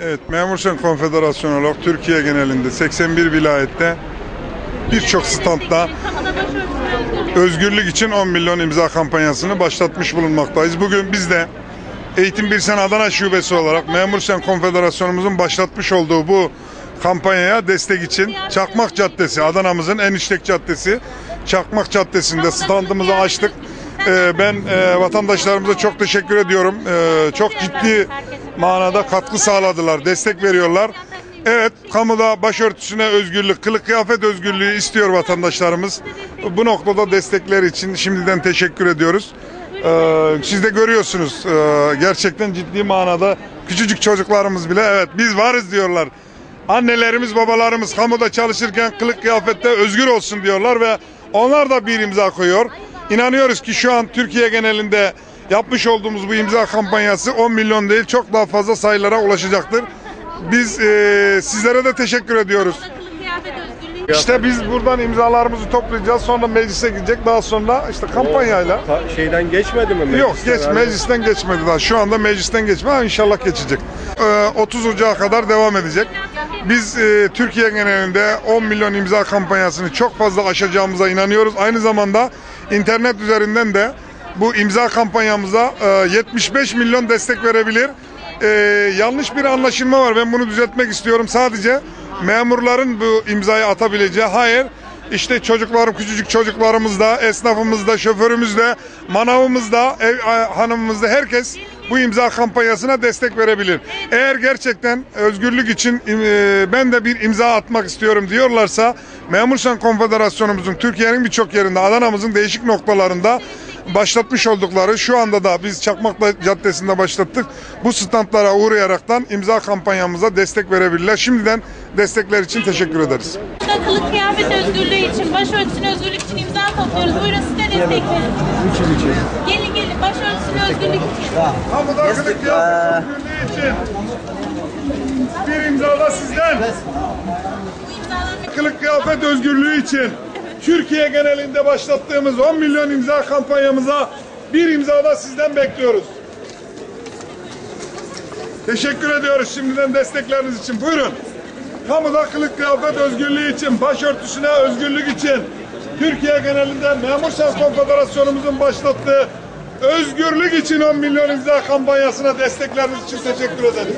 Evet, Memur Sen Konfederasyonu olarak Türkiye genelinde 81 vilayette birçok standta özgürlük için 10 milyon imza kampanyasını başlatmış bulunmaktayız. Bugün biz de Eğitim Bir Sen Adana Şubesi olarak Memur Sen Konfederasyonumuzun başlatmış olduğu bu kampanyaya destek için Çakmak Caddesi, Adana'mızın en işlek caddesi Çakmak Caddesi'nde standımızı açtık. Ben vatandaşlarımıza çok teşekkür ediyorum. Çok ciddi manada katkı sağladılar, destek veriyorlar. Evet, kamuda başörtüsüne özgürlük, kılık kıyafet özgürlüğü istiyor vatandaşlarımız. Bu noktada destekleri için şimdiden teşekkür ediyoruz. Siz de görüyorsunuz, gerçekten ciddi manada küçücük çocuklarımız bile evet biz varız diyorlar. Annelerimiz, babalarımız kamuda çalışırken kılık kıyafette özgür olsun diyorlar ve onlar da bir imza koyuyor. İnanıyoruz ki şu an Türkiye genelinde yapmış olduğumuz bu imza kampanyası 10 milyon değil çok daha fazla sayılara ulaşacaktır. Biz sizlere de teşekkür ediyoruz. İşte biz buradan imzalarımızı toplayacağız, sonra meclise gidecek, daha sonra işte kampanyayla. Şeyden geçmedi mi? Yok, meclisten geçmedi daha. Şu anda meclisten geçmedi ama inşallah geçecek. 30 Ocağı kadar devam edecek. Biz Türkiye genelinde 10 milyon imza kampanyasını çok fazla aşacağımıza inanıyoruz. Aynı zamanda internet üzerinden de bu imza kampanyamıza 75 milyon destek verebilir. Yanlış bir anlaşılma var. Ben bunu düzeltmek istiyorum. Sadece memurların bu imzayı atabileceği, hayır, işte çocuklarım, küçücük çocuklarımız da, esnafımız da, şoförümüz de, manavımız da, ev hanımımız da, herkes bu imza kampanyasına destek verebilir. Eğer gerçekten özgürlük için ben de bir imza atmak istiyorum diyorlarsa, Memur Sen Konfederasyonumuzun Türkiye'nin birçok yerinde, Adana'mızın değişik noktalarında başlatmış oldukları, şu anda da biz Çakmak Caddesi'nde başlattık. Bu standlara uğrayaraktan imza kampanyamıza destek verebilirler. Şimdiden destekler için teşekkür ederiz. Kılık kıyafet özgürlüğü için, başörtüsüne özgürlük için imza topluyoruz. Buyurun size destek verin. Gelin başörtüsüne özgürlük için. Kamuda kılık kıyafet özgürlüğü için bir imza da sizden. Kılık kıyafet özgürlüğü için Türkiye genelinde başlattığımız 10 milyon imza kampanyamıza bir imza da sizden bekliyoruz. Teşekkür ediyoruz şimdiden destekleriniz için. Buyurun. Kamuda kılık kıyafet özgürlüğü için, başörtüsüne özgürlük için Türkiye genelinde Memur Sen Konfederasyonumuzun başlattığı özgürlük için 10 milyon imza kampanyasına destekleriniz için teşekkür ederiz.